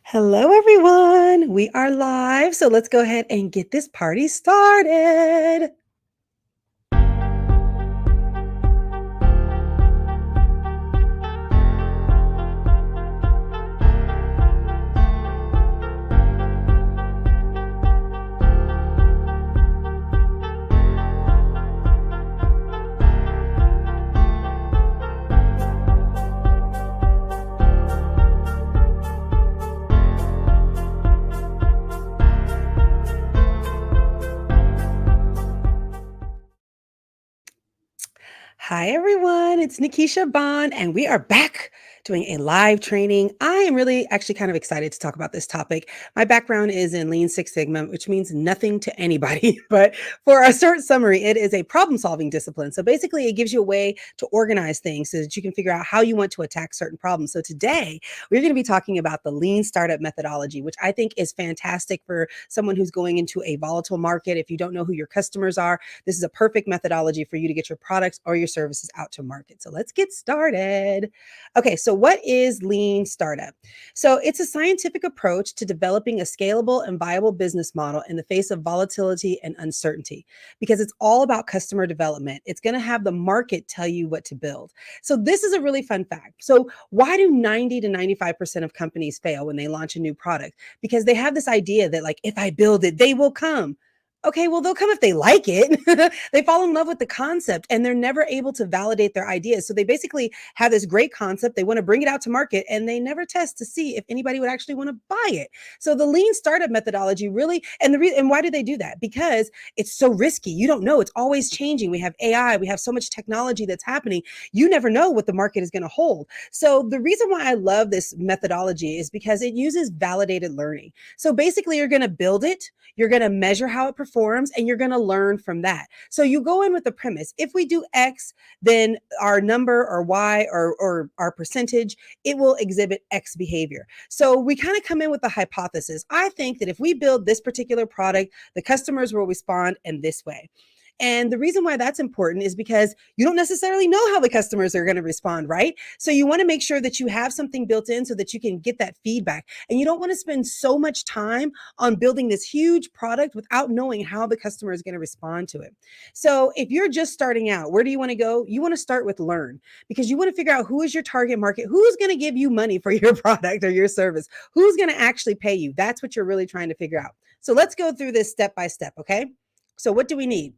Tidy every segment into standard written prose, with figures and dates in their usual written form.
Hello, everyone. We are live. So let's go ahead and get this party started. Hi, everyone. It's Nikisha Bond, and we are back doing a live training. I am really actually kind of excited to talk about this topic. My background is in Lean Six Sigma, which means nothing to anybody. But for a short summary, it is a problem solving discipline. So basically, it gives you a way to organize things so that you can figure out how you want to attack certain problems. So today, we're going to be talking about the Lean Startup methodology, which I think is fantastic for someone who's going into a volatile market. If you don't know who your customers are, this is a perfect methodology for you to get your products or your services out to market. So let's get started. Okay, so what is Lean Startup? So it's a scientific approach to developing a scalable and viable business model in the face of volatility and uncertainty, because it's all about customer development. It's going to have the market tell you what to build. So this is a really fun fact. So why do 90 to 95% of companies fail when they launch a new product? Because they have this idea that, like, if I build it, they will come. Okay, well, they'll come if they like it. They fall in love with the concept and they're never able to validate their ideas. So they basically have this great concept. They want to bring it out to market and they never test to see if anybody would actually want to buy it. So the lean startup methodology really, and the reason, and why do they do that? Because it's so risky. You don't know. It's always changing. We have AI, we have so much technology that's happening. You never know what the market is going to hold. So the reason why I love this methodology is because it uses validated learning. So basically, you're going to build it, you're going to measure how it performs, and you're going to learn from that. So you go in with the premise: if we do X, then our number or Y or our percentage, it will exhibit X behavior. So we kind of come in with the hypothesis. I think that if we build this particular product, the customers will respond in this way. And the reason why that's important is because you don't necessarily know how the customers are going to respond, right? So you want to make sure that you have something built in so that you can get that feedback. And you don't want to spend so much time on building this huge product without knowing how the customer is going to respond to it. So if you're just starting out, where do you want to go? You want to start with learn, because you want to figure out who is your target market, who's going to give you money for your product or your service, who's going to actually pay you. That's what you're really trying to figure out. So let's go through this step by step, okay? So what do we need?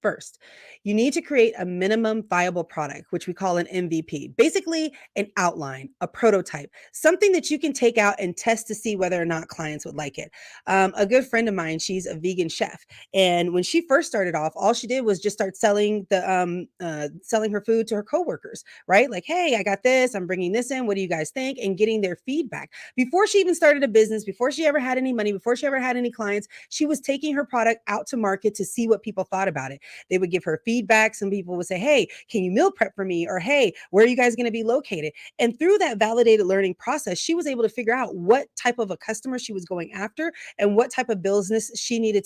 First, you need to create a minimum viable product, which we call an MVP. Basically, an outline, a prototype, something that you can take out and test to see whether or not clients would like it. A good friend of mine, she's a vegan chef, and when she first started off, all she did was just start selling her food to her coworkers, right? Like, hey, I got this. I'm bringing this in. What do you guys think? And getting their feedback before she even started a business, before she ever had any money, before she ever had any clients. She was taking her product out to market to see what people thought about it. They would give her feedback. Some people would say, hey, can you meal prep for me? Or hey, where are you guys going to be located? And through that validated learning process, she was able to figure out what type of a customer she was going after and what type of business she needed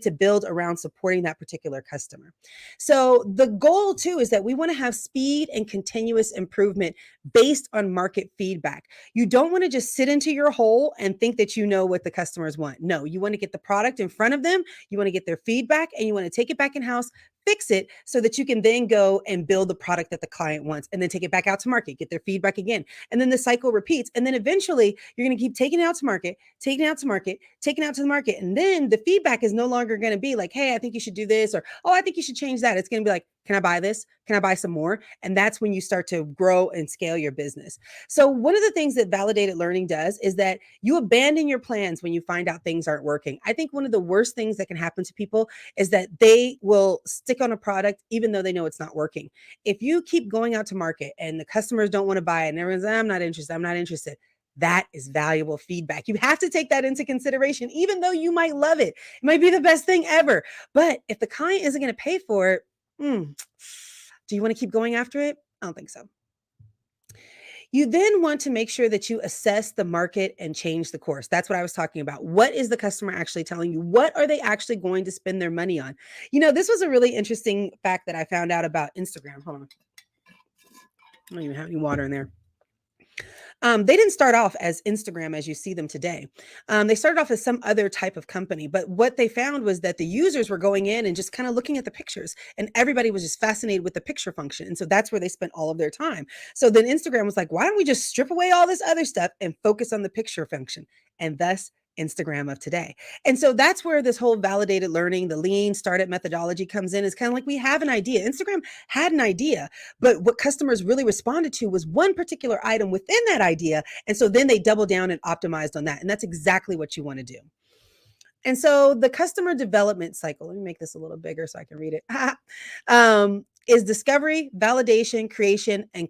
to build around supporting that particular customer. So the goal too is that we want to have speed and continuous improvement based on market feedback. You don't want to just sit into your hole and think that you know what the customers want. No, you want to get the product in front of them. You want to get their feedback and you want to take it back in house, fix it so that you can then go and build the product that the client wants and then take it back out to market, get their feedback again. And then the cycle repeats. And then eventually you're going to keep taking it out to market, taking it out to market, taking it out to the market. And then the feedback is no longer going to be like, hey, I think you should do this, or, oh, I think you should change that. It's going to be like, can I buy this? Can I buy some more? And that's when you start to grow and scale your business. So one of the things that validated learning does is that you abandon your plans when you find out things aren't working. I think one of the worst things that can happen to people is that they will stick on a product even though they know it's not working. If you keep going out to market and the customers don't want to buy it and everyone's, I'm not interested, I'm not interested, that is valuable feedback. You have to take that into consideration, even though you might love it. It might be the best thing ever. But if the client isn't going to pay for it, do you want to keep going after it? I don't think so. You then want to make sure that you assess the market and change the course. That's what I was talking about. What is the customer actually telling you? What are they actually going to spend their money on? You know, this was a really interesting fact that I found out about Instagram. Hold on. I don't even have any water in there. They didn't start off as Instagram as you see them today. They started off as some other type of company, but what they found was that the users were going in and just kind of looking at the pictures, and everybody was just fascinated with the picture function. And so that's where they spent all of their time. So then Instagram was like, why don't we just strip away all this other stuff and focus on the picture function? And thus, Instagram of today. And so that's where this whole validated learning, the lean startup methodology comes in. Is kind of like we have an idea. Instagram had an idea, but what customers really responded to was one particular item within that idea. And so then they doubled down and optimized on that. And that's exactly what you want to do. And so the customer development cycle, let me make this a little bigger so I can read it, is discovery, validation, creation, and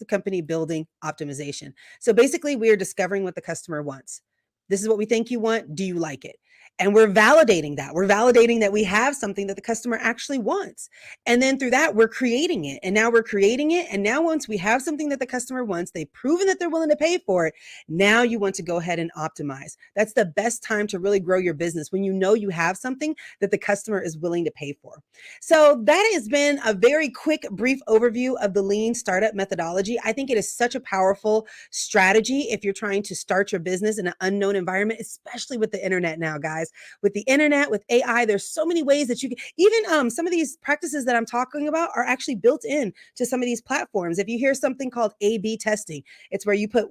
company building optimization. So basically, we are discovering what the customer wants. This is what we think you want. Do you like it? And we're validating that. We're validating that we have something that the customer actually wants. And then through that, we're creating it. And now we're creating it. And now once we have something that the customer wants, they've proven that they're willing to pay for it. Now you want to go ahead and optimize. That's the best time to really grow your business, when you know you have something that the customer is willing to pay for. So that has been a very quick, brief overview of the lean startup methodology. I think it is such a powerful strategy if you're trying to start your business in an unknown environment, especially with the internet now, guys. With the internet, with AI, there's so many ways that you can, even some of these practices that I'm talking about are actually built in to some of these platforms. If you hear something called A/B testing, it's where you put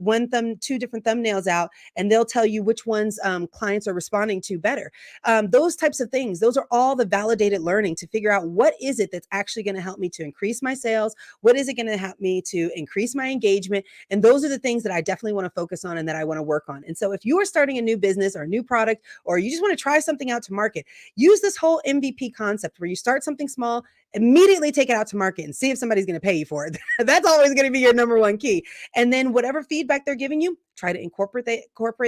two different thumbnails out, and they'll tell you which ones clients are responding to better. Those types of things, those are all the validated learning to figure out what is it that's actually going to help me to increase my sales, what is it going to help me to increase my engagement, and those are the things that I definitely want to focus on and that I want to work on. And so if you are starting a new business or a new product, or you just want to try something out to market, use this whole MVP concept where you start something small, immediately take it out to market and see if somebody's going to pay you for it. That's always going to be your number one key. And then whatever feedback they're giving you, try to incorporate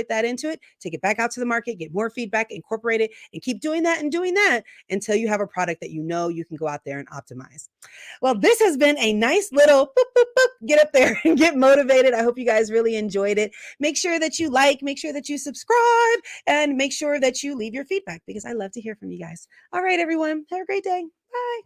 that into it, take it back out to the market, get more feedback, incorporate it, and keep doing that until you have a product that you know you can go out there and optimize. Well, this has been a nice little boop, boop, boop, get up there and get motivated. I hope you guys really enjoyed it. Make sure that you like, make sure that you subscribe, and make sure that you leave your feedback, because I love to hear from you guys. All right, everyone, have a great day. Bye.